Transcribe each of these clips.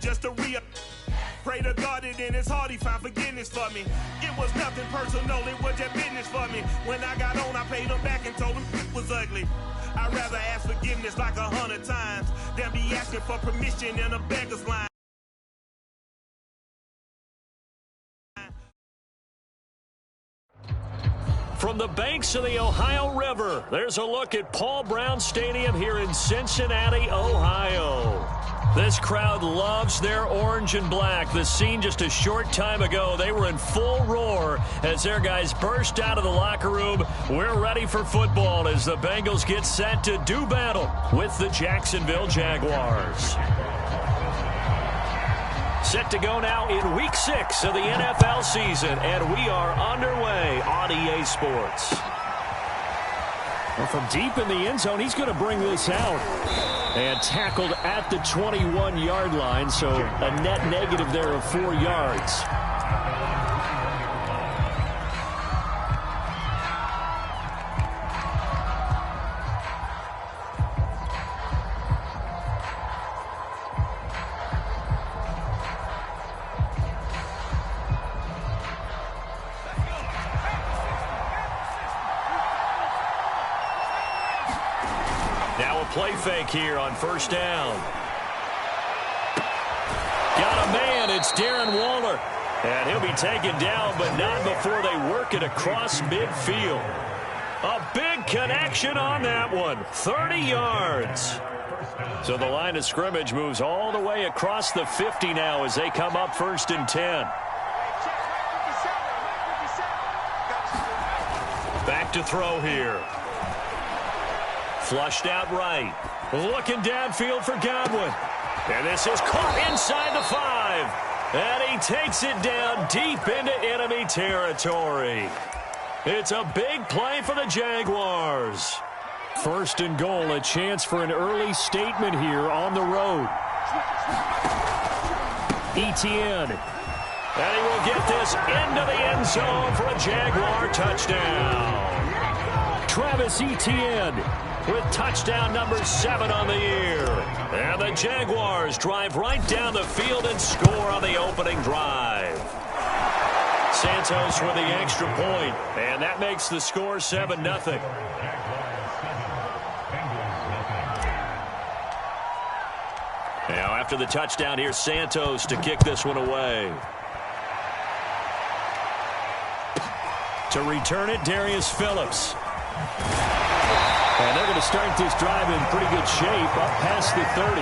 just to pray to God and in his heart he found forgiveness for me. It was nothing personal, it was just business for me. When I got on, I paid him back and told him it was ugly. I'd rather ask forgiveness like 100 times than be asking for permission in a beggar's line. From the banks of the Ohio River, there's a look at Paul Brown Stadium here in Cincinnati, Ohio. This crowd loves their orange and black. The scene just a short time ago, they were in full roar as their guys burst out of the locker room. We're ready for football as the Bengals get set to do battle with the Jacksonville Jaguars. Set to go now in Week 6 of the NFL season, and we are underway on EA Sports. Well, from deep in the end zone, he's going to bring this out. And tackled at the 21-yard line, so a net negative there of 4 yards. Play fake here on first down. Got a man. It's Darren Waller. And he'll be taken down, but not before they work it across midfield. A big connection on that one. 30 yards. So the line of scrimmage moves all the way across the 50 now as they come up 1st and 10. Back to throw here. Flushed out right. Looking downfield for Godwin. And this is caught inside the 5. And he takes it down deep into enemy territory. It's a big play for the Jaguars. 1st and goal, a chance for an early statement here on the road. Etienne. And he will get this into the end zone for a Jaguar touchdown. Travis Etienne with touchdown number 7 on the year. And the Jaguars drive right down the field and score on the opening drive. Santos with the extra point, and that makes the score 7-0. Now after the touchdown, here's Santos to kick this one away. To return it, Darius Phillips. And they're going to start this drive in pretty good shape, up past the 30.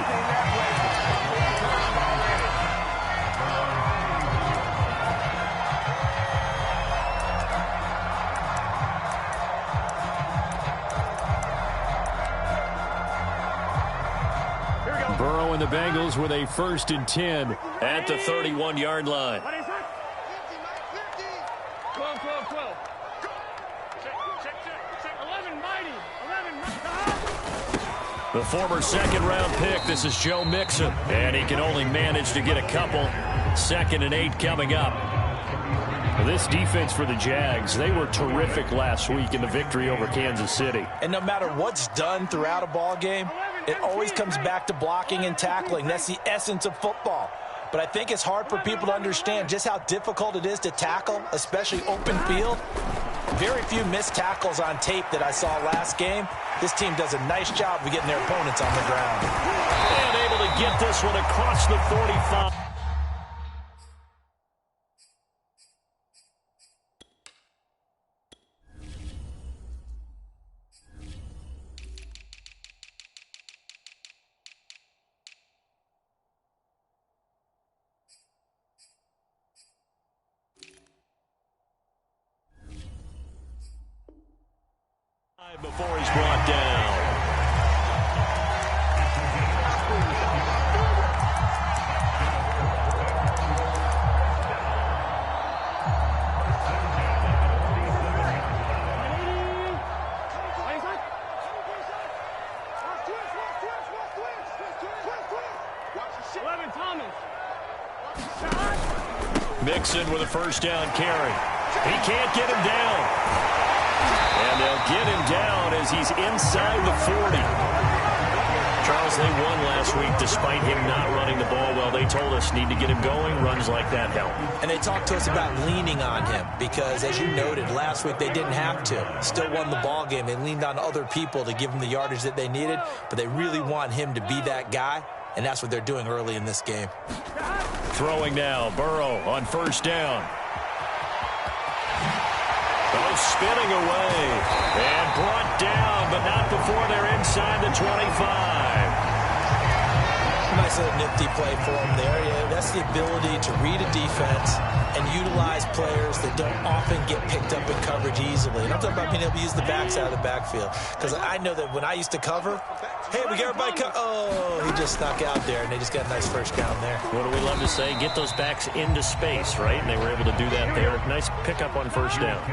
Burrow and the Bengals with a 1st and 10 at the 31-yard line. 12. The former 2nd-round pick, this is Joe Mixon. And he can only manage to get a couple. 2nd and 8 coming up. This defense for the Jags, they were terrific last week in the victory over Kansas City. And no matter what's done throughout a ball game, it always comes back to blocking and tackling. That's the essence of football. But I think it's hard for people to understand just how difficult it is to tackle, especially open field. Very few missed tackles on tape that I saw last game. This team does a nice job of getting their opponents on the ground. And able to get this one across the 45. Before he's brought down. Mixon with a 1st down carry. He can't get him down. And they'll get him down as he's inside the 40. Charles, they won last week despite him not running the ball well. They told us need to get him going. Runs like that help. And they talked to us about leaning on him because, as you noted, last week they didn't have to. Still won the ball game. They leaned on other people to give them the yardage that they needed, but they really want him to be that guy, and that's what they're doing early in this game. Throwing now, Burrow on first down. Oh, spinning away and brought down, but not before they're inside the 25. Nice little nifty play for him there. Yeah, that's the ability to read a defense and utilize players that don't often get picked up in coverage easily. And I'm talking about being able to use the backside of the backfield. Because I know that when I used to cover, hey, we got everybody oh, he just snuck out there, and they just got a nice first down there. What do we love to say? Get those backs into space, right? And they were able to do that there. Nice pickup on first down.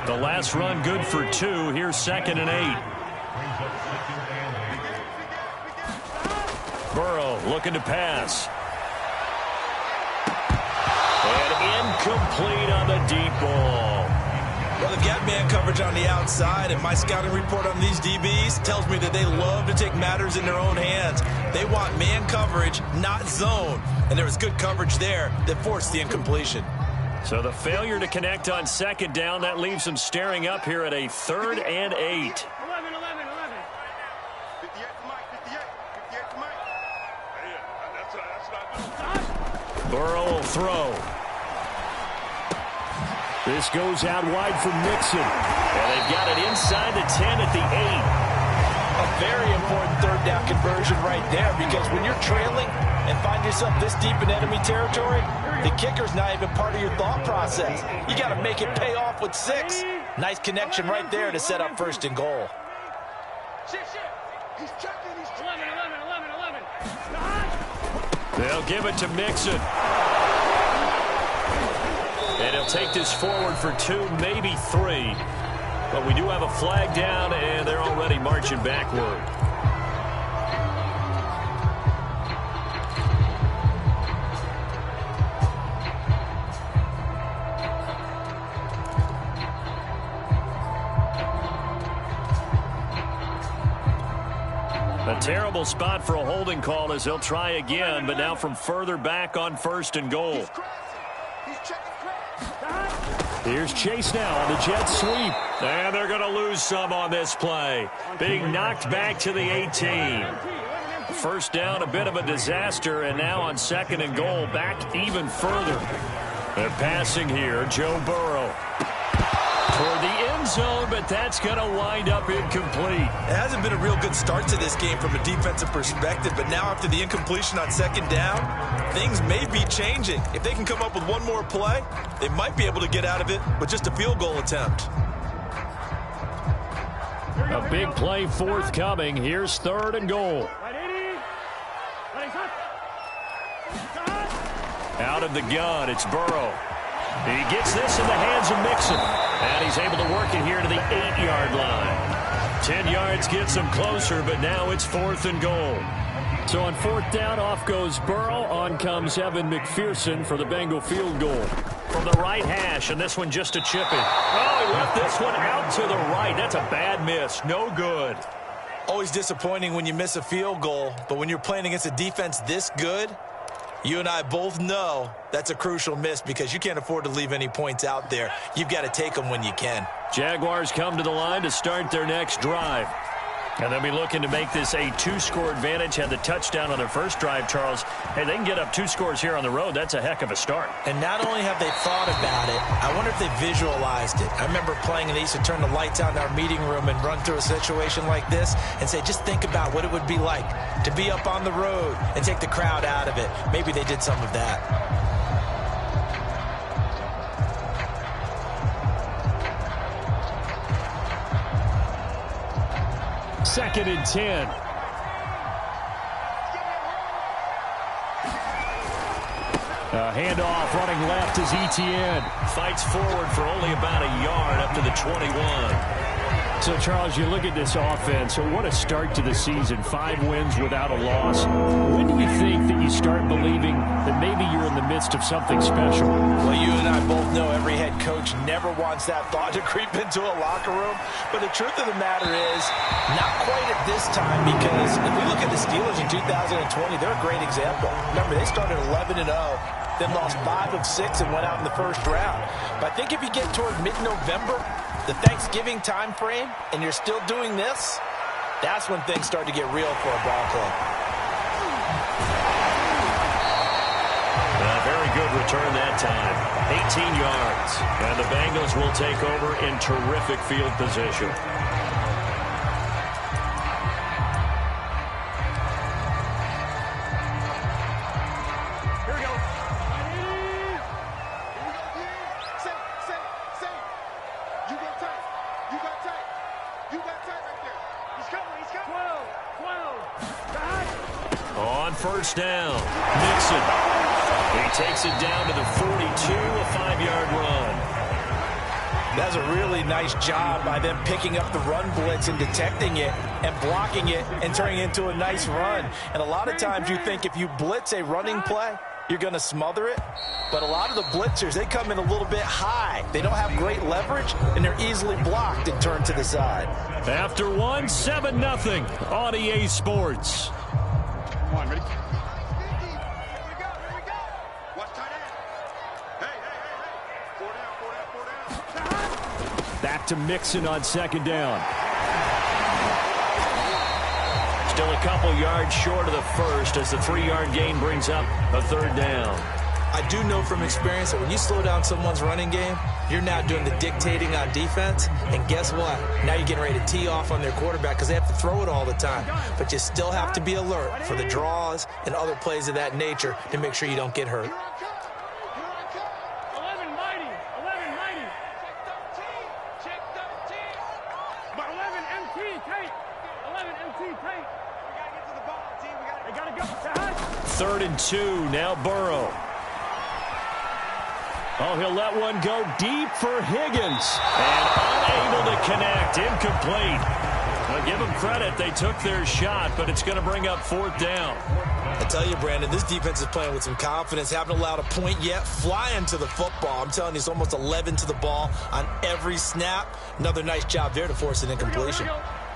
The last run good for 2. Here's 2nd and 8. Burrow looking to pass. And incomplete on the deep ball. Well, they've got man coverage on the outside, and my scouting report on these DBs tells me that they love to take matters in their own hands. They want man coverage, not zone. And there was good coverage there that forced the incompletion. So the failure to connect on 2nd down, that leaves them staring up here at a 3rd and 8. Burrow will throw. This goes out wide for Mixon. And they've got it inside the 10 at the 8. A very important 3rd down conversion right there, because when you're trailing and find yourself this deep in enemy territory, the kicker's not even part of your thought process. You got to make it pay off with 6. Nice connection right there to set up 1st and goal. They'll give it to Mixon. And he'll take this forward for 2, maybe 3. But we do have a flag down, and they're already marching backward. A terrible spot for a holding call as they'll try again, but now from further back on 1st and goal. Here's Chase now on the jet sweep. And they're going to lose some on this play. Being knocked back to the 18. First down, a bit of a disaster, and now on 2nd and goal, back even further. They're passing here, Joe Burrow. Toward the end zone, but that's going to wind up incomplete. It hasn't been a real good start to this game from a defensive perspective, but now after the incompletion on 2nd down, things may be changing. If they can come up with one more play, they might be able to get out of it with just a field goal attempt. A big play forthcoming. Here's 3rd and goal. Out of the gun, it's Burrow. He gets this in the hands of Mixon. And he's able to work it here to the 8-yard line. 10 yards gets him closer, but now it's 4th and goal. So on 4th down, off goes Burrow. On comes Evan McPherson for the Bengal field goal. From the right hash, and this one just a chip in. Oh, he left this one out to the right. That's a bad miss. No good. Always disappointing when you miss a field goal, but when you're playing against a defense this good, you and I both know that's a crucial miss because you can't afford to leave any points out there. You've got to take them when you can. Jaguars come to the line to start their next drive. And they'll be looking to make this a 2-score advantage. Had the touchdown on their first drive, Charles. Hey, they can get up 2 scores here on the road. That's a heck of a start. And not only have they thought about it, I wonder if they visualized it. I remember playing, and they used to turn the lights on in our meeting room and run through a situation like this and say, just think about what it would be like to be up on the road and take the crowd out of it. Maybe they did some of that. 2nd and 10. Handoff running left is Etienne. Fights forward for only about a yard up to the 21. So, Charles, you look at this offense. So what a start to the season. 5 wins without a loss. When do you think that you start believing that maybe you're in the midst of something special. Well, you and I both know every head coach never wants that thought to creep into a locker room. But the truth of the matter is, not quite at this time, because if we look at the Steelers in 2020, they're a great example. Remember, they started 11-0, then lost 5 of 6 and went out in the first round. But I think if you get toward mid-November, the Thanksgiving time frame, and you're still doing this, that's when things start to get real for a ball club. A very good return that time. 18 yards. And the Bengals will take over in terrific field position. Here we go. You got tight. You got tight. You got tight right there. He's coming. He's coming. 12. On first down, Mixon. He takes it down to the 42, a 5-yard run. That's a really nice job by them picking up the run blitz and detecting it and blocking it and turning it into a nice run. And a lot of times you think if you blitz a running play, you're going to smother it. But a lot of the blitzers, they come in a little bit high. They don't have great leverage, and they're easily blocked and turned to the side. After one, 7-0 on EA Sports. Come on, ready? Here we go. Watch tight end. Hey. 4 down. Back to Mixon on second down. Still a couple yards short of the first as the 3-yard gain brings up a third down. I do know from experience that when you slow down someone's running game, you're now doing the dictating on defense. And guess what? Now you're getting ready to tee off on their quarterback because they have to throw it all the time. But you still have to be alert for the draws and other plays of that nature to make sure you don't get hurt. 11 mighty. Check 13. But 11 MT tape. 11 MT tape. We got to get to the ball, team. We got to go. 3rd and 2, now Burrow. Oh, he'll let one go deep for Higgins. And unable to connect, incomplete. Now, give them credit, they took their shot, but it's going to bring up 4th down. I tell you, Brandon, this defense is playing with some confidence. Haven't allowed a point yet. Flying to the football. I'm telling you, it's almost 11 to the ball on every snap. Another nice job there to force an incompletion.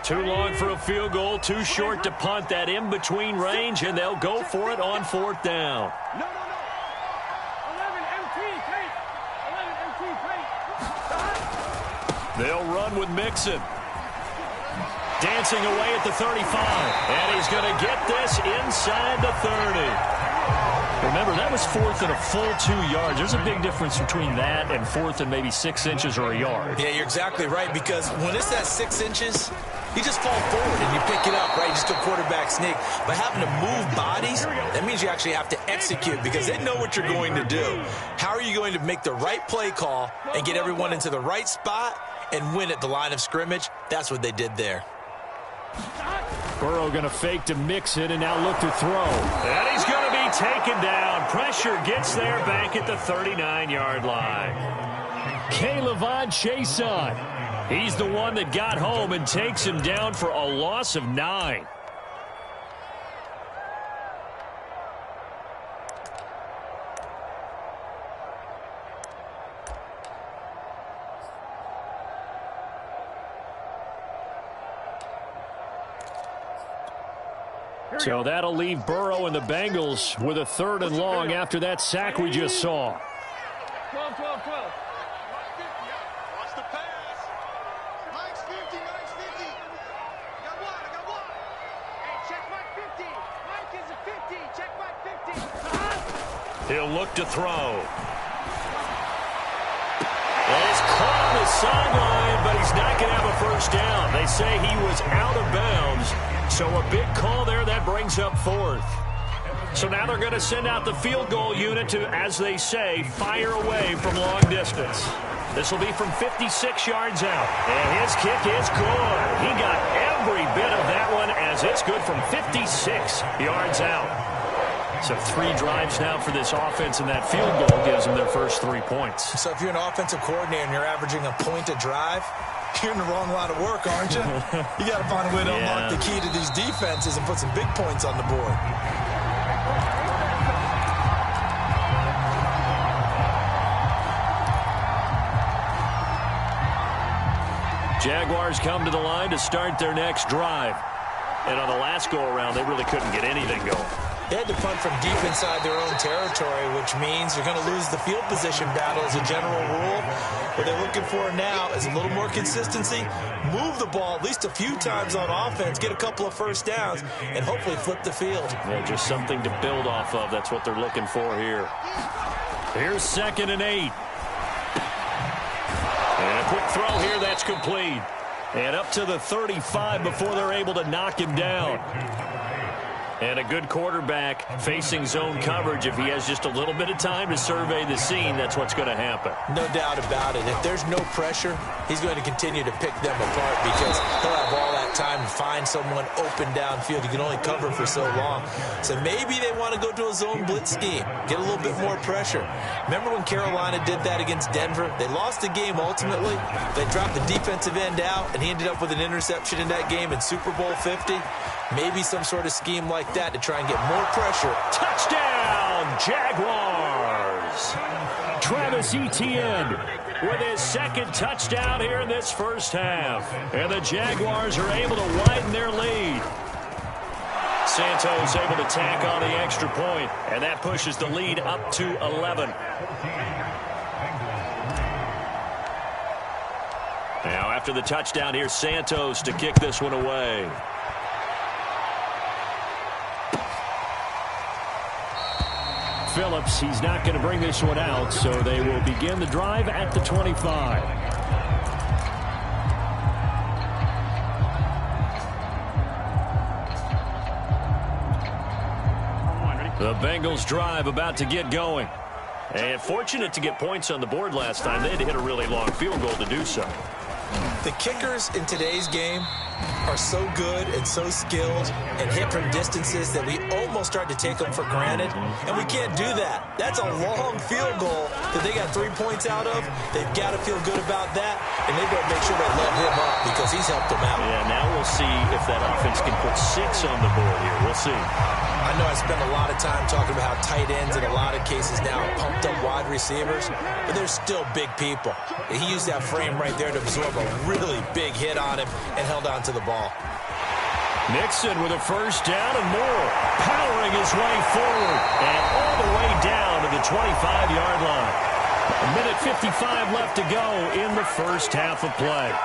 Too long for a field goal, too short to punt. That in-between range, and they'll go for it on 4th down. No. 11 MT tape. 11 MT tape. They'll run with Mixon. Dancing away at the 35. And he's going to get this inside the 30. Remember, that was 4th and a full 2 yards. There's a big difference between that and 4th and maybe 6 inches or a yard. Yeah, you're exactly right, because when it's at 6 inches, you just fall forward and you pick it up, right? You just go quarterback sneak. But having to move bodies, that means you actually have to execute because they know what you're going to do. How are you going to make the right play call and get everyone into the right spot and win at the line of scrimmage? That's what they did there. Burrow going to fake to Mixon and now look to throw. And he's going to be taken down. Pressure gets there back at the 39-yard line. K'Lavon Chaisson. He's the one that got home and takes him down for a loss of 9. So that'll leave Burrow and the Bengals with a 3rd and long after that sack we just saw. 12. Watch the pass. Mike's 50. I got one. Hey, check Mike 50. Mike is a 50. Check Mike 50. He'll look to throw. And he's caught on the sideline, but he's not going to have a first down. They say he was out of bounds. So a big call there that brings up 4th. So now they're going to send out the field goal unit to, as they say, fire away from long distance. This will be from 56 yards out. And his kick is good. He got every bit of that one as it's good from 56 yards out. So 3 drives now for this offense, and that field goal gives them their first 3 points. So if you're an offensive coordinator and you're averaging a point a drive, you're in the wrong line of work, aren't you? You got to find a way to unlock the key to these defenses and put some big points on the board. Jaguars come to the line to start their next drive. And on the last go-around, they really couldn't get anything going. They had to punt from deep inside their own territory, which means you're going to lose the field position battle as a general rule. What they're looking for now is a little more consistency, move the ball at least a few times on offense, get a couple of first downs, and hopefully flip the field. Yeah, just something to build off of. That's what they're looking for here. Here's 2nd and 8. And a quick throw here, that's complete. And up to the 35 before they're able to knock him down. And a good quarterback facing zone coverage. If he has just a little bit of time to survey the scene, that's what's going to happen. No doubt about it. If there's no pressure, he's going to continue to pick them apart because he'll have all that time to find someone open downfield. You can only cover for so long. So maybe they want to go to a zone blitz scheme, get a little bit more pressure. Remember when Carolina did that against Denver? They lost the game ultimately. They dropped the defensive end out, and he ended up with an interception in that game in Super Bowl 50. Maybe some sort of scheme like that to try and get more pressure. Touchdown, Jaguars! Travis Etienne with his 2nd touchdown here in this first half. And the Jaguars are able to widen their lead. Santos able to tack on the extra point, and that pushes the lead up to 11. Now after the touchdown, here's Santos to kick this one away. Phillips, he's not going to bring this one out, so they will begin the drive at the 25. The Bengals drive about to get going. And fortunate to get points on the board last time. They had to hit a really long field goal to do so. The kickers in today's game are so good and so skilled and hit from distances that we almost start to take them for granted, and we can't do that. That's a long field goal that they got 3 points out of. They've got to feel good about that, and they've got to make sure they let him up because he's helped them out. Yeah, now we'll see if that offense can put 6 on the board here. We'll see. I know I spend a lot of time talking about how tight ends in a lot of cases now are pumped up wide receivers, but they're still big people. He used that frame right there to absorb a really big hit on him and held on to the ball. Nixon with a first down and more, powering his way forward and all the way down to the 25-yard line. A minute 55 left to go in the first half of play.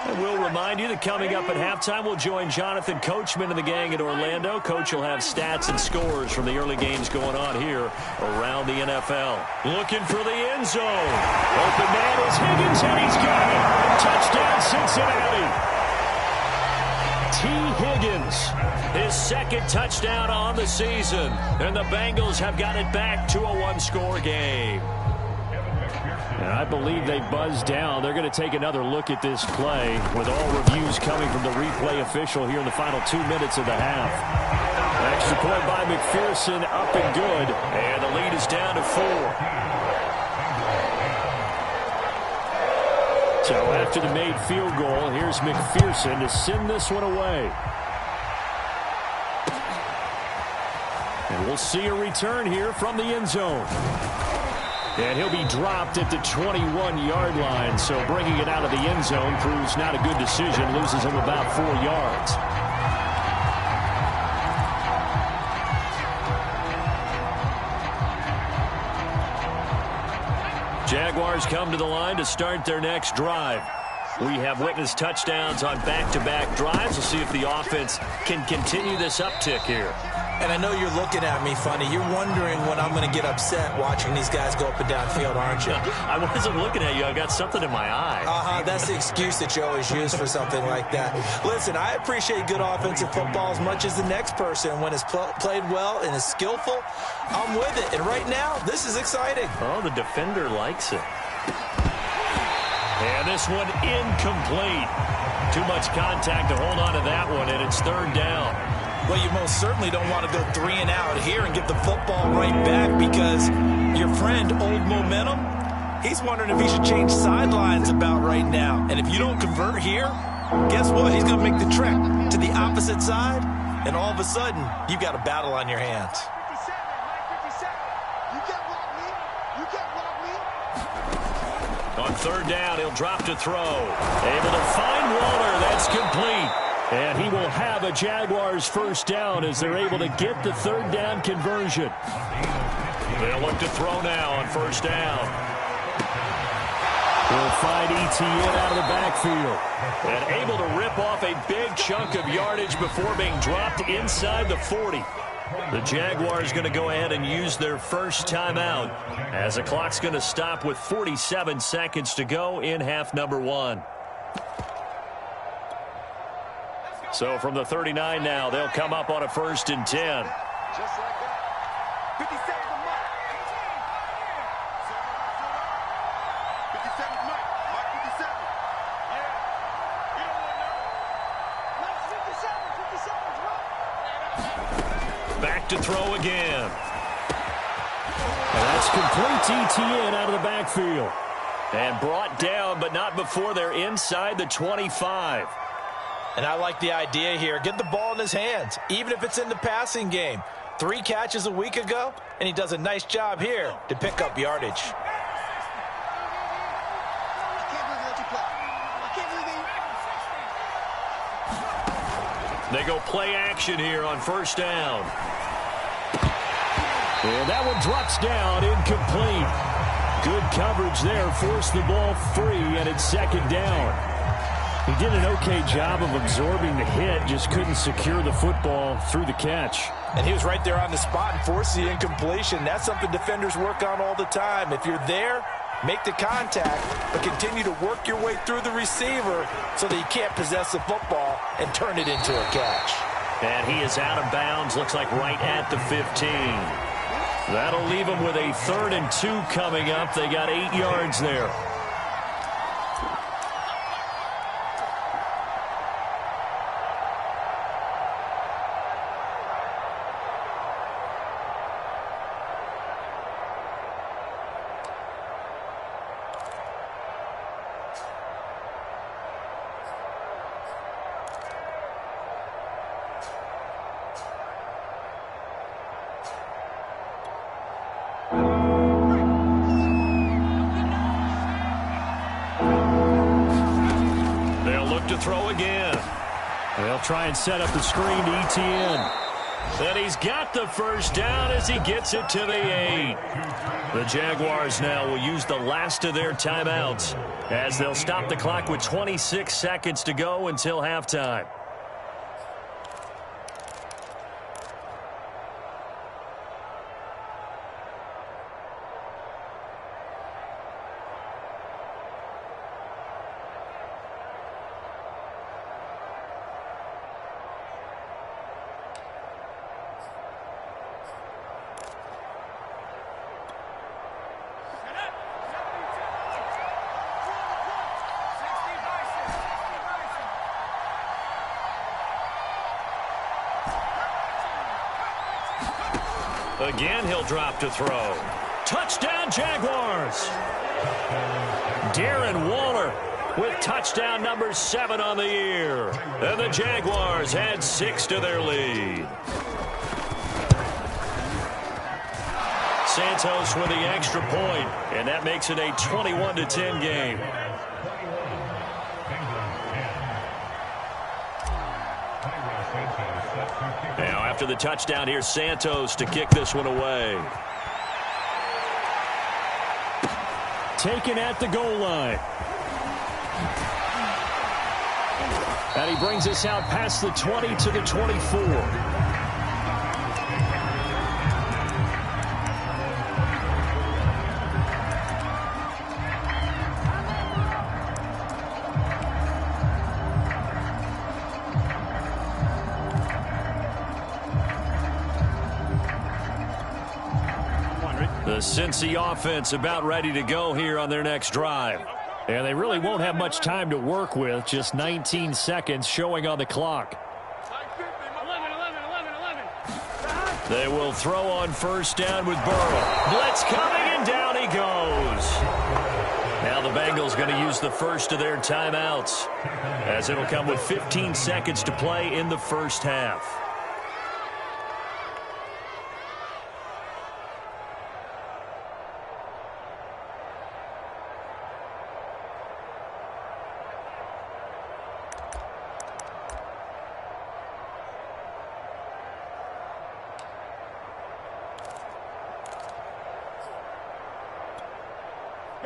And we'll remind you that coming up at halftime, we'll join Jonathan Coachman and the gang in Orlando. Coach will have stats and scores from the early games going on here around the NFL. Looking for the end zone. Open man is Higgins, and he's got it. Touchdown, Cincinnati. T. Higgins, his 2nd touchdown on the season. And the Bengals have got it back to a one-score game. And I believe they buzzed down. They're going to take another look at this play with all reviews coming from the replay official here in the final 2 minutes of the half. Extra point by McPherson, up and good. And the lead is down to 4. So after the made field goal, here's McPherson to send this one away. And we'll see a return here from the end zone. And he'll be dropped at the 21-yard line, so bringing it out of the end zone proves not a good decision, loses him about 4 yards. Jaguars come to the line to start their next drive. We have witnessed touchdowns on back-to-back drives. We'll see if the offense can continue this uptick here. And I know you're looking at me funny. You're wondering when I'm going to get upset watching these guys go up and down field, aren't you? I wasn't looking at you. I got something in my eye. That's the excuse that you always use for something like that. Listen, I appreciate good offensive football as much as the next person. When it's played well and is skillful, I'm with it. And right now, this is exciting. Oh, the defender likes it. And this one incomplete. Too much contact to hold on to that one, and it's 3rd down. Well, you most certainly don't want to go 3 and out here and get the football right back because your friend, Old Momentum, he's wondering if he should change sidelines about right now. And if you don't convert here, guess what? He's going to make the trek to the opposite side, and all of a sudden, you've got a battle on your hands. On third down, he'll drop to throw. Able to find Waller. That's complete. And he will have a Jaguars first down as they're able to get the third down conversion. They'll look to throw now on first down. We'll find Etienne out of the backfield. And able to rip off a big chunk of yardage before being dropped inside the 40. The Jaguars going to go ahead and use their first timeout as the clock's going to stop with 47 seconds to go in half number 1. So from the 39 now, they'll come up on a 1st and 10. Just like that. 57 Mike. 57 Mike. Mike 57. Yeah. You don't want to know. Mike 57. 57's right. Back to throw again. And that's complete to Etienne out of the backfield. And brought down, but not before they're inside the 25. And I like the idea here. Get the ball in his hands, even if it's in the passing game. 3 catches a week ago, and he does a nice job here to pick up yardage. They go play action here on first down. And that one drops down, incomplete. Good coverage there, forced the ball free, and it's second down. He did an okay job of absorbing the hit, just couldn't secure the football through the catch. And he was right there on the spot and forced the incompletion. That's something defenders work on all the time. If you're there, make the contact, but continue to work your way through the receiver so that you can't possess the football and turn it into a catch. And he is out of bounds, looks like right at the 15. That'll leave him with a 3rd and 2 coming up. They got 8 yards there. Throw again. They'll try and set up the screen to Etienne. And he's got the first down as he gets it to the 8. The Jaguars now will use the last of their timeouts as they'll stop the clock with 26 seconds to go until halftime. Again, he'll drop to throw. Touchdown, Jaguars! Darren Waller with touchdown number 7 on the year. And the Jaguars add 6 to their lead. Santos with the extra point, and that makes it a 21-10 game. Now, after the touchdown, here's Santos to kick this one away. Taken at the goal line. And he brings us out past the 20 to the 24. The Cincy offense about ready to go here on their next drive. And they really won't have much time to work with, just 19 seconds showing on the clock. They will throw on first down with Burrow. Blitz coming, and down he goes. Now the Bengals going to use the first of their timeouts, as it'll come with 15 seconds to play in the first half.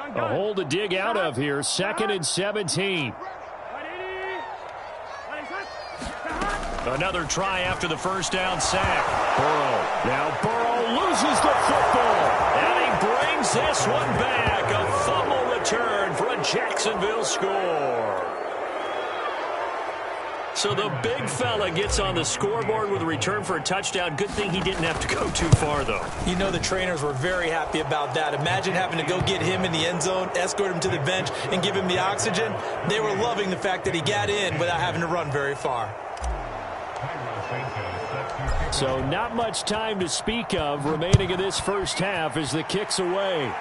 A hole to dig out of here. 2nd and 17. Another try after the first down sack. Burrow. Now Burrow loses the football. And he brings this one back. A fumble return for a Jacksonville score. So the big fella gets on the scoreboard with a return for a touchdown. Good thing he didn't have to go too far, though. You know the trainers were very happy about that. Imagine having to go get him in the end zone, escort him to the bench, and give him the oxygen. They were loving the fact that he got in without having to run very far. So not much time to speak of remaining in this first half as the kick's away.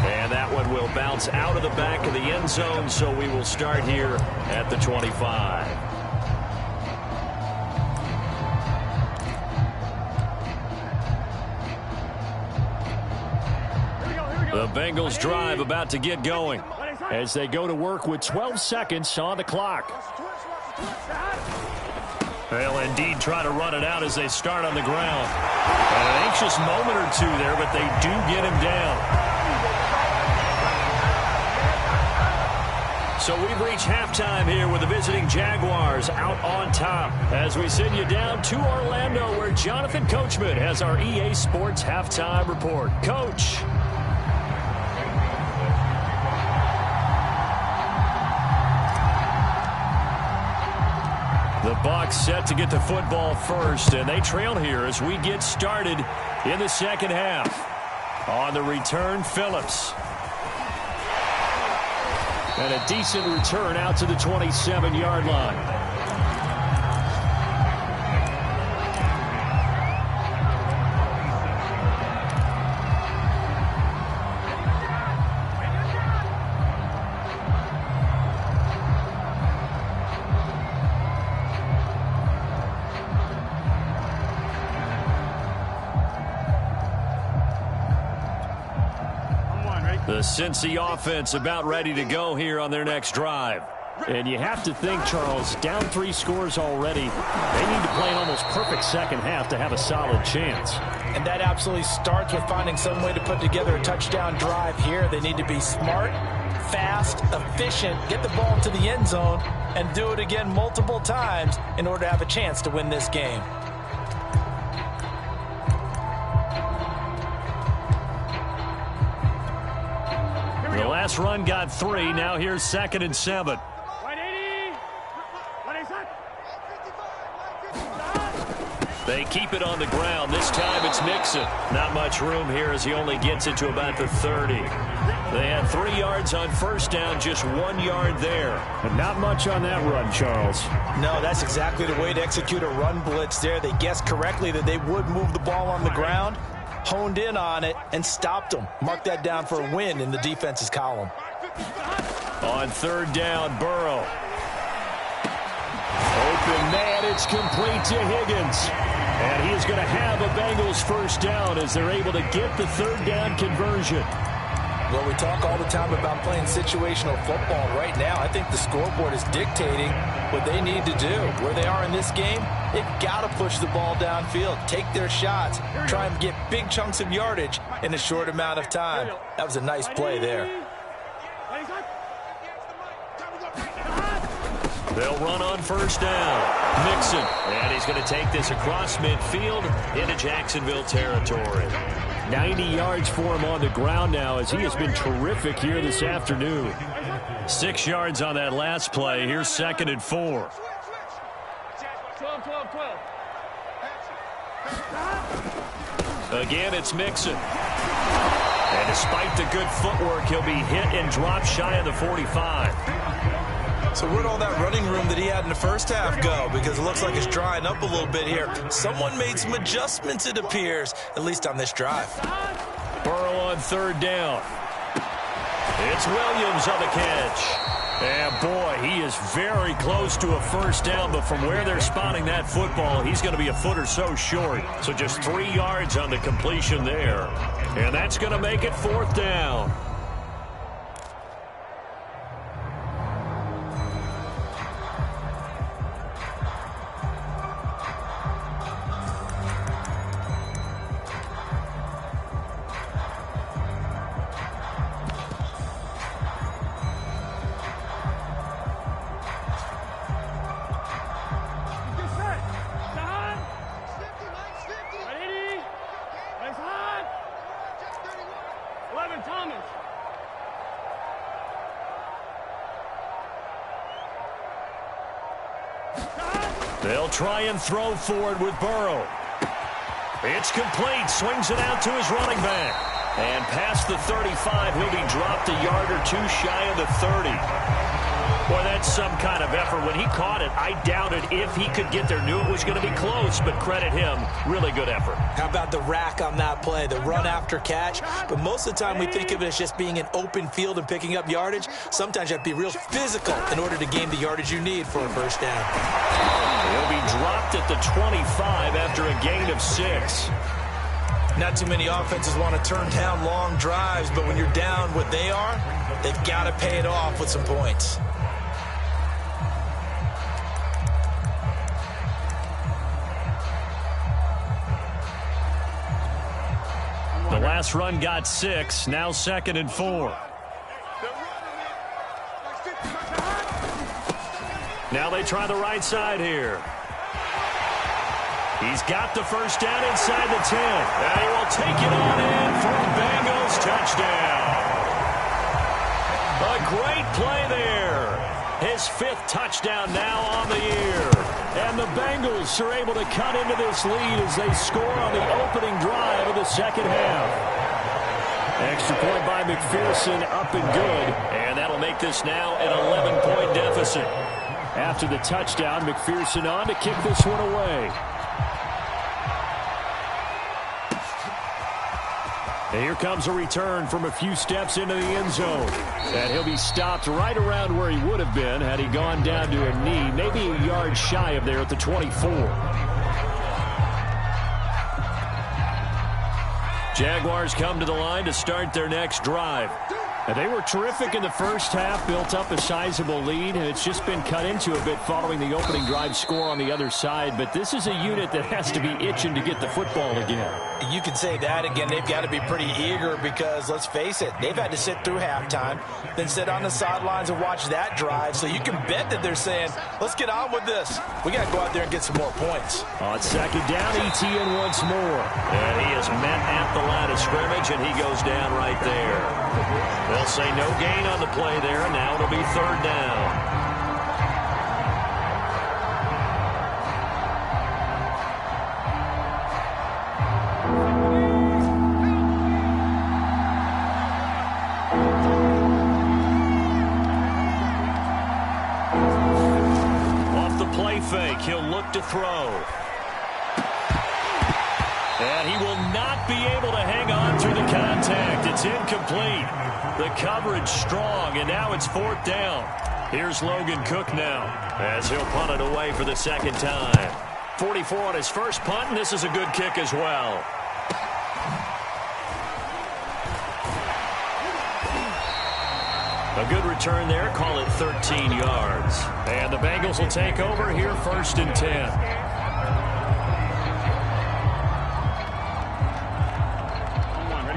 And that one will bounce out of the back of the end zone, so we will start here at the 25. The Bengals drive about to get going as they go to work with 12 seconds on the clock. They'll indeed try to run it out as they start on the ground. An anxious moment or two there, but they do get him down. So we've reached halftime here with the visiting Jaguars out on top as we send you down to Orlando where Jonathan Coachman has our EA Sports halftime report. Coach. The Bucs set to get the football first, and they trail here as we get started in the second half. On the return, Phillips. And a decent return out to the 27-yard line. The Cincy offense about ready to go here on their next drive. And you have to think, Charles, down 3 scores already. They need to play an almost perfect second half to have a solid chance. And that absolutely starts with finding some way to put together a touchdown drive here. They need to be smart, fast, efficient, get the ball to the end zone, and do it again multiple times in order to have a chance to win this game. The last run got 3. Now here's 2nd and 7. They keep it on the ground. This time it's Mixon. Not much room here as he only gets it to about the 30. They had 3 yards on first down, just 1 yard there. And not much on that run, Charles. No, that's exactly the way to execute a run blitz there. They guessed correctly that they would move the ball on the ground, honed in on it, and stopped them. Mark that down for a win in the defense's column. On 3rd down, Burrow. Open man, it's complete to Higgins. And he is going to have a Bengals first down as they're able to get the 3rd down conversion. Well, we talk all the time about playing situational football. Right now, I think the scoreboard is dictating what they need to do. Where they are in this game, they've got to push the ball downfield, take their shots, try and get big chunks of yardage in a short amount of time. That was a nice play there. They'll run on first down. Mixon. And he's going to take this across midfield into Jacksonville territory. 90 yards for him on the ground now as he has been terrific here this afternoon. 6 yards on that last play. Here's 2nd and 4. 12. Again, it's Mixon. And despite the good footwork, he'll be hit and dropped shy of the 45. So where'd all that running room that he had in the first half go? Because it looks like it's drying up a little bit here. Someone made some adjustments, it appears, at least on this drive. Burrow on 3rd down. It's Williams on the catch. And boy, he is very close to a first down, but from where they're spotting that football, he's going to be a foot or so short. So just 3 yards on the completion there. And that's going to make it 4th down. They'll try and throw for it with Burrow. It's complete. Swings it out to his running back. And past the 35, he'll be dropped a yard or two shy of the 30. Boy, that's some kind of effort. When he caught it, I doubted if he could get there. Knew it was going to be close, but credit him. Really good effort. How about the rack on that play, the run after catch? But most of the time we think of it as just being an open field and picking up yardage. Sometimes you have to be real physical in order to gain the yardage you need for a first down. He'll be dropped at the 25 after a gain of 6. Not too many offenses want to turn down long drives, but when you're down what they are, they've got to pay it off with some points. The last run got 6, now 2nd and 4. Now they try the right side here. He's got the first down inside the 10. And he will take it on in for a Bengals touchdown. A great play there. His 5th touchdown now on the year. And the Bengals are able to cut into this lead as they score on the opening drive of the second half. Extra point by McPherson, up and good. And that'll make this now an 11-point deficit. After the touchdown, McPherson on to kick this one away. And here comes a return from a few steps into the end zone. And he'll be stopped right around where he would have been had he gone down to a knee, maybe a yard shy of there at the 24. Jaguars come to the line to start their next drive. And they were terrific in the first half, built up a sizable lead, and it's just been cut into a bit following the opening drive score on the other side. But this is a unit that has to be itching to get the football again. You can say that again. They've got to be pretty eager because, let's face it, they've had to sit through halftime, then sit on the sidelines and watch that drive. So you can bet that they're saying, let's get on with this. We got to go out there and get some more points. On second down, ETN once more. And he is met at the line of scrimmage, and he goes down right there. They'll say no gain on the play there, and now it'll be 3rd down. Off the play fake, he'll look to throw. And he will not be able to hang on through the contact. It's incomplete. The coverage strong, and now it's 4th down. Here's Logan Cook now as he'll punt it away for the second time. 44 on his first punt, and this is a good kick as well. A good return there, call it 13 yards. And the Bengals will take over here 1st and 10.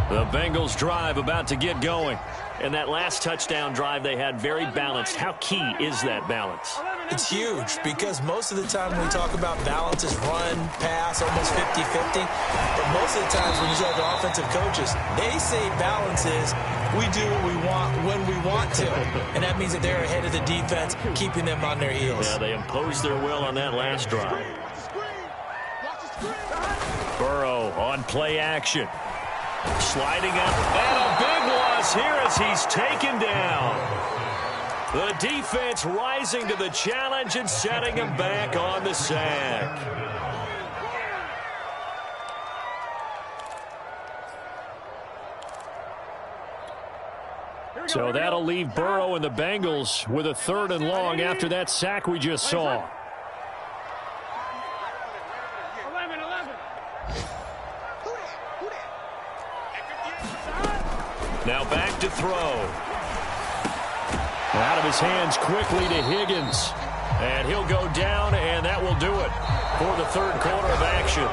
The Bengals drive about to get going. And that last touchdown drive they had very balanced. How key is that balance? It's huge because most of the time when we talk about balance is run, pass, almost 50-50. But most of the times when you talk to offensive coaches, they say balance is we do what we want when we want to. And that means that they're ahead of the defense, keeping them on their heels. Yeah, they imposed their will on that last drive. Burrow on play action. Sliding up, and a big loss here as he's taken down. The defense rising to the challenge and setting him back on the sack. So that'll leave Burrow and the Bengals with a 3rd and long after that sack we just saw. Now back to throw. Out of his hands quickly to Higgins. And he'll go down, and that will do it for the 3rd quarter of action.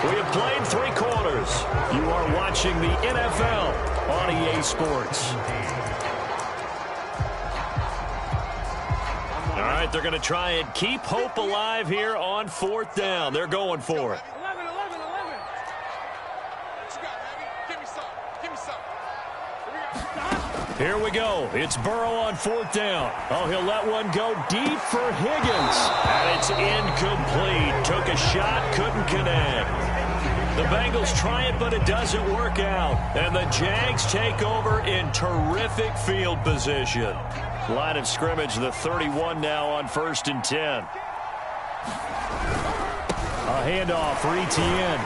We have played 3 quarters. You are watching the NFL on EA Sports. All right, they're going to try and keep hope alive here on 4th down. They're going for it. Here we go. It's Burrow on 4th down. Oh, he'll let one go deep for Higgins. And it's incomplete. Took a shot, couldn't connect. The Bengals try it, but it doesn't work out. And the Jags take over in terrific field position. Line of scrimmage, the 31 now on 1st and 10. A handoff for Etienne.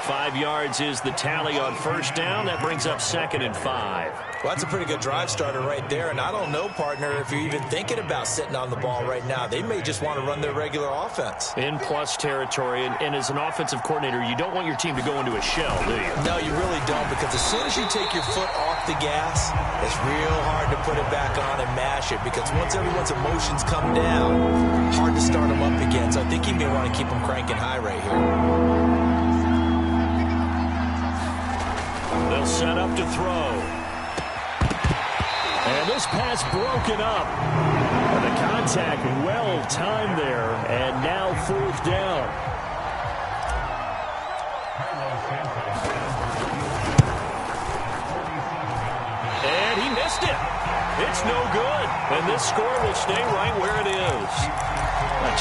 5 yards is the tally on 1st down. That brings up 2nd and 5. Well, that's a pretty good drive starter right there. And I don't know, partner, if you're even thinking about sitting on the ball right now. They may just want to run their regular offense. In plus territory. And as an offensive coordinator, you don't want your team to go into a shell, do you? No, you really don't. Because as soon as you take your foot off the gas, it's real hard to put it back on and mash it. Because once everyone's emotions come down, hard to start them up again. So I think you may want to keep them cranking high right here. They'll set up to throw. And this pass broken up. And the contact well timed there. And now 4th down. And he missed it. It's no good. And this score will stay right where it is.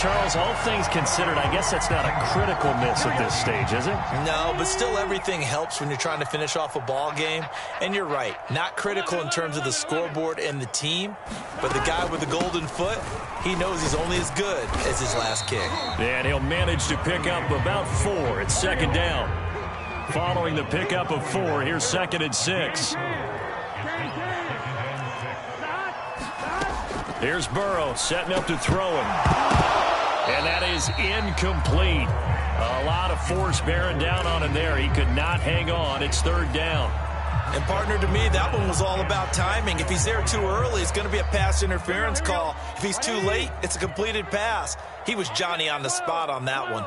Charles, all things considered, I guess that's not a critical miss at this stage, is it? No, but still everything helps when you're trying to finish off a ball game. And you're right, not critical in terms of the scoreboard and the team, but the guy with the golden foot, he knows he's only as good as his last kick. And he'll manage to pick up about 4. It's 2nd down. Following the pickup of 4, here's 2nd and 6. Here's Burrow setting up to throw him. And that is incomplete. A lot of force bearing down on him there. He could not hang on. It's 3rd down. And, partner, to me, that one was all about timing. If he's there too early, it's going to be a pass interference call. If he's too late, it's a completed pass. He was Johnny on the spot on that one.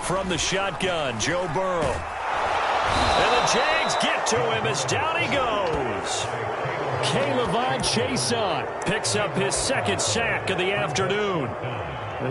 From the shotgun, Joe Burrow. And the Jags get to him as down he goes. K'Lavon Chaisson picks up his 2nd sack of the afternoon.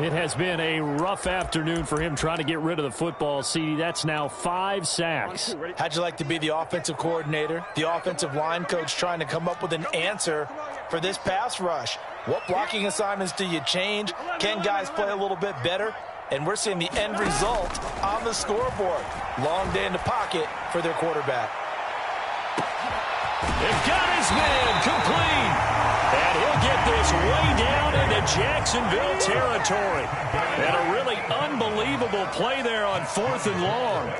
It has been a rough afternoon for him trying to get rid of the football, CD. That's now 5 sacks. How'd you like to be the offensive coordinator, the offensive line coach trying to come up with an answer for this pass rush? What blocking assignments do you change? Can guys play a little bit better? And we're seeing the end result on the scoreboard. Long day in the pocket for their quarterback. They've got his man complete. And he'll get this way down into Jacksonville territory. And a really unbelievable play there on 4th and long.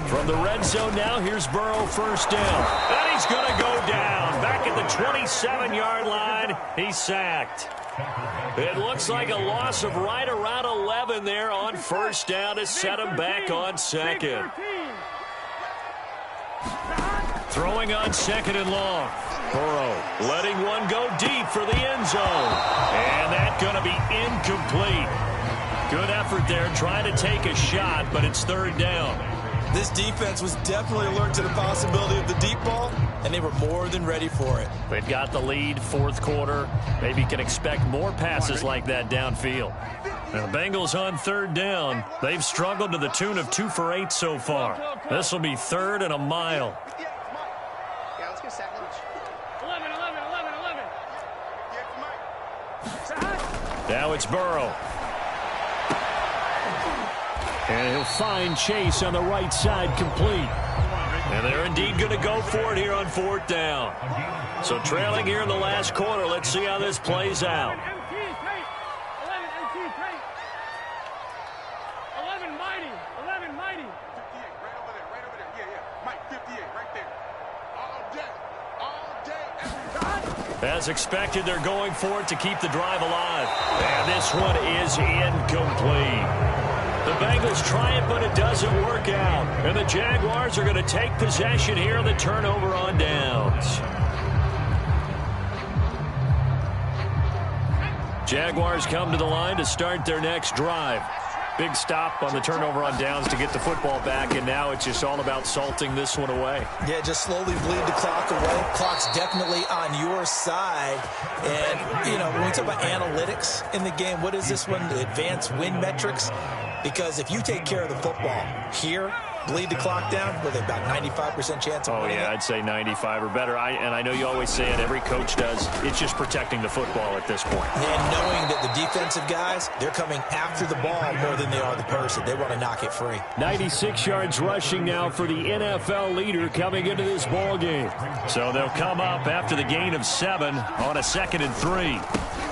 From the red zone now, here's Burrow 1st down. And he's going to go down. Back at the 27-yard line, he's sacked. It looks like a loss of right around 11 there on 1st down to set him back on 2nd. Throwing on 2nd and long. Burrow letting one go deep for the end zone. And that's going to be incomplete. Good effort there trying to take a shot, but it's 3rd down. This defense was definitely alert to the possibility of the deep ball, and they were more than ready for it. They've got the lead, 4th quarter. Maybe can expect more passes like that downfield. Now, the Bengals on 3rd down. They've struggled to the tune of 2 for 8 so far. This will be 3rd and a mile. Yeah, let's go sack lunch. 11. Now it's Burrow. And he'll find Chase on the right side complete. And they're indeed going to go for it here on 4th down. So trailing here in the last quarter. Let's see how this plays out. 11 mighty. 11 mighty. 58, right over there. Yeah. Mike, 58, right there. All day, every time. As expected, they're going for it to keep the drive alive. And this one is incomplete. The Bengals try it, but it doesn't work out. And the Jaguars are going to take possession here on the turnover on downs. Jaguars come to the line to start their next drive. Big stop on the turnover on downs to get the football back, and now it's just all about salting this one away. Yeah, just slowly bleed the clock away. Clock's definitely on your side. And, you know, when we talk about analytics in the game, what is this one? The advanced win metrics? Because if you take care of the football here, bleed the clock down, with about 95% chance of winning. Oh, yeah, I'd say 95 or better. And I know you always say it, every coach does. It's just protecting the football at this point. And knowing that the defensive guys, they're coming after the ball more than they are the person. They want to knock it free. 96 yards rushing now for the NFL leader coming into this ball game. So they'll come up after the gain of 7 on a 2nd and 3.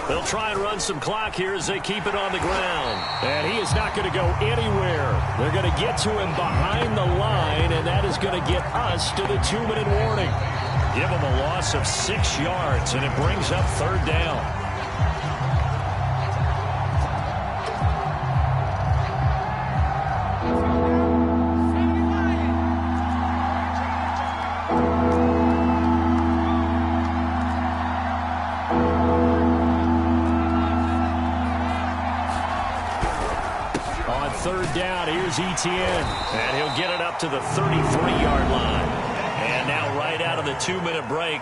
They'll try and run some clock here as they keep it on the ground. And he is not going to go anywhere. They're going to get to him behind the line, and that is going to get us to the 2-minute warning. Give him a loss of 6 yards, and it brings up 3rd down. Etienne. And he'll get it up to the 33-yard line. And now right out of the 2-minute break,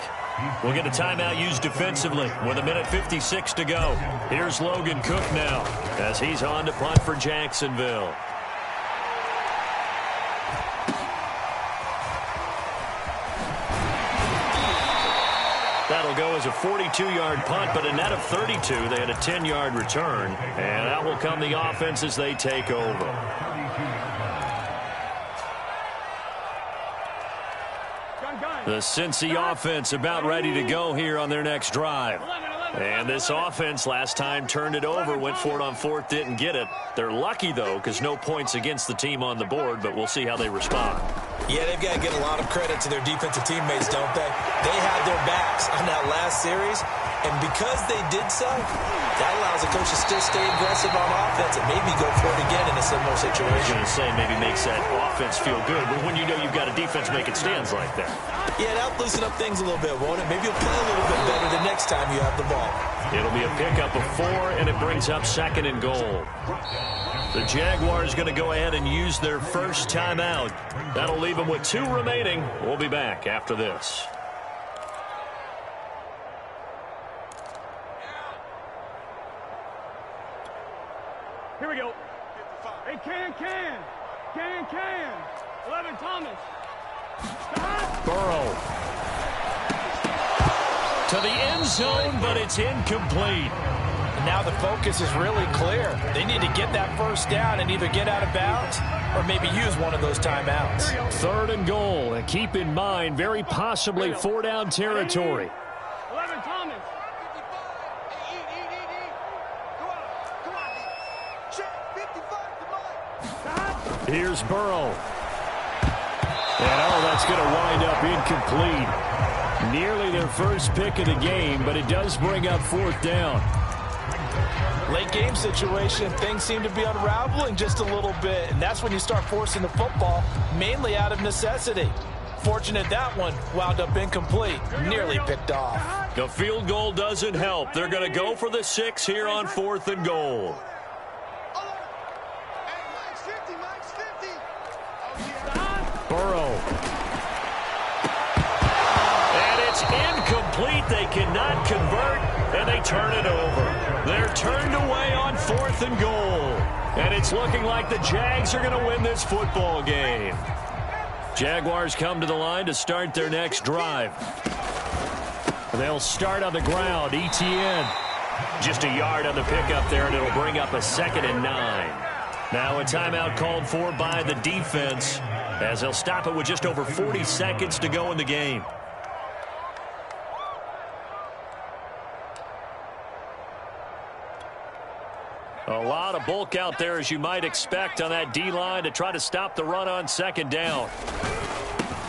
we'll get a timeout used defensively with 1:56 to go. Here's Logan Cook now as he's on to punt for Jacksonville. That'll go as a 42-yard punt, but a net of 32. They had a 10-yard return. And out will come the offense as they take over. The Cincy offense about ready to go here on their next drive. And this offense last time turned it over, went for it on 4th, didn't get it. They're lucky, though, because no points against the team on the board, but we'll see how they respond. Yeah, they've got to get a lot of credit to their defensive teammates, don't they? They had their backs on that last series, and because they did so, that allows the coach to still stay aggressive on offense and maybe go for it again in a similar situation. I was going to say maybe makes that offense feel good, but when you know you've got a defense making stands like that. Yeah, that'll loosen up things a little bit, won't it? Maybe you'll play a little bit better the next time you have the ball. It'll be a pickup of 4, and it brings up 2nd and goal. The Jaguars going to go ahead and use their first timeout. That'll leave them with 2 remaining. We'll be back after this. Here we go. Hey, Can. 11, Thomas. Burrow. To the end zone, but it's incomplete. Now the focus is really clear. They need to get that first down and either get out of bounds or maybe use one of those timeouts. 3rd and goal. And keep in mind, very possibly 4-down territory. 11, Thomas. Here's Burrow. And, that's going to wind up incomplete. Nearly their first pick of the game, but it does bring up 4th down. Late game situation, things seem to be unraveling just a little bit, and that's when you start forcing the football, mainly out of necessity. Fortunate that one wound up incomplete, nearly picked off. The field goal doesn't help. They're going to go for the 6 here on 4th and goal. Burrow. And it's incomplete. They cannot convert, and they turn it over. They're turned away on 4th and goal. And it's looking like the Jags are going to win this football game. Jaguars come to the line to start their next drive. They'll start on the ground. Etienne. Just a yard on the pickup there, and it'll bring up a 2nd and 9. Now a timeout called for by the defense, as they'll stop it with just over 40 seconds to go in the game. A lot of bulk out there, as you might expect, on that D-line to try to stop the run on 2nd down.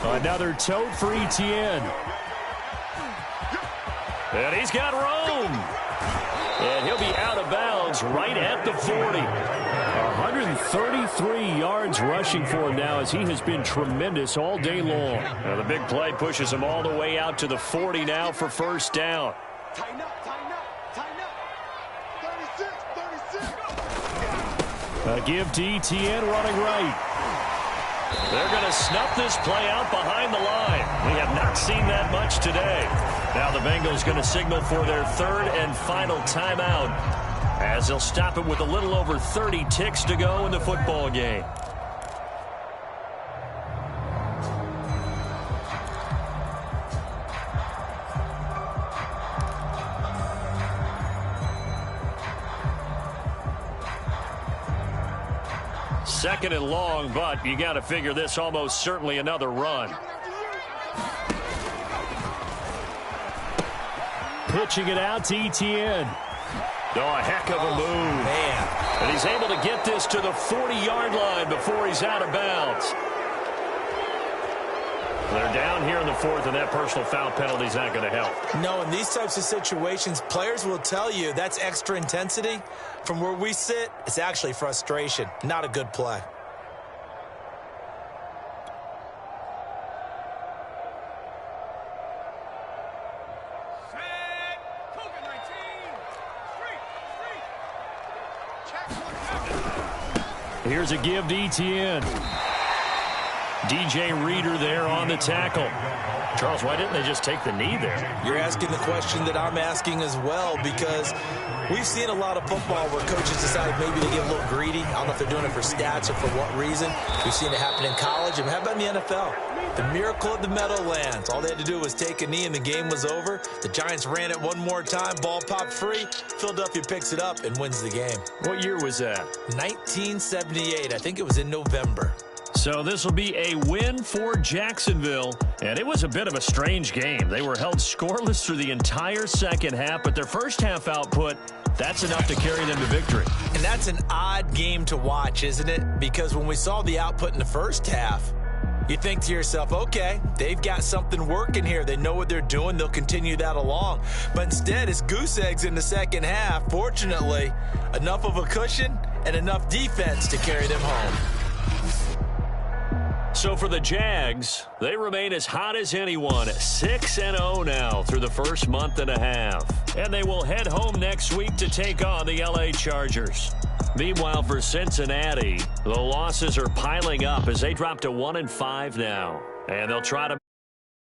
Another tote for Etienne. And he's got room. And he'll be out of bounds right at the 40. 133 yards rushing for him now, as he has been tremendous all day long. Now the big play pushes him all the way out to the 40 now for 1st down. A give to ETN running right. They're going to snuff this play out behind the line. We have not seen that much today. Now the Bengals going to signal for their third and final timeout as they'll stop it with a little over 30 ticks to go in the football game. Second and long, but you got to figure this almost certainly another run. Pitching it out to ETN. Oh, a heck of a move. Man. And he's able to get this to the 40-yard line before he's out of bounds. They're down here in the fourth, and that personal foul penalty is not going to help. No, in these types of situations, players will tell you that's extra intensity. From where we sit, it's actually frustration. Not a good play. Here's a give to ETN. DJ Reader there on the tackle. Charles, why didn't they just take the knee there? You're asking the question that I'm asking as well, because we've seen a lot of football where coaches decide maybe to get a little greedy. I don't know if they're doing it for stats or for what reason. We've seen it happen in college. And how about in the NFL? The miracle of the Meadowlands. All they had to do was take a knee and the game was over. The Giants ran it one more time. Ball popped free. Philadelphia picks it up and wins the game. What year was that? 1978. I think it was in November. So this will be a win for Jacksonville. And it was a bit of a strange game. They were held scoreless through the entire second half, but their first half output, that's enough to carry them to victory. And that's an odd game to watch, isn't it? Because when we saw the output in the first half, you think to yourself, okay, they've got something working here. They know what they're doing. They'll continue that along. But instead, it's goose eggs in the second half. Fortunately, enough of a cushion and enough defense to carry them home. So for the Jags, they remain as hot as anyone, 6-0 now through the first month and a half. And they will head home next week to take on the LA Chargers. Meanwhile, for Cincinnati, the losses are piling up as they drop to 1-5 now. And they'll try to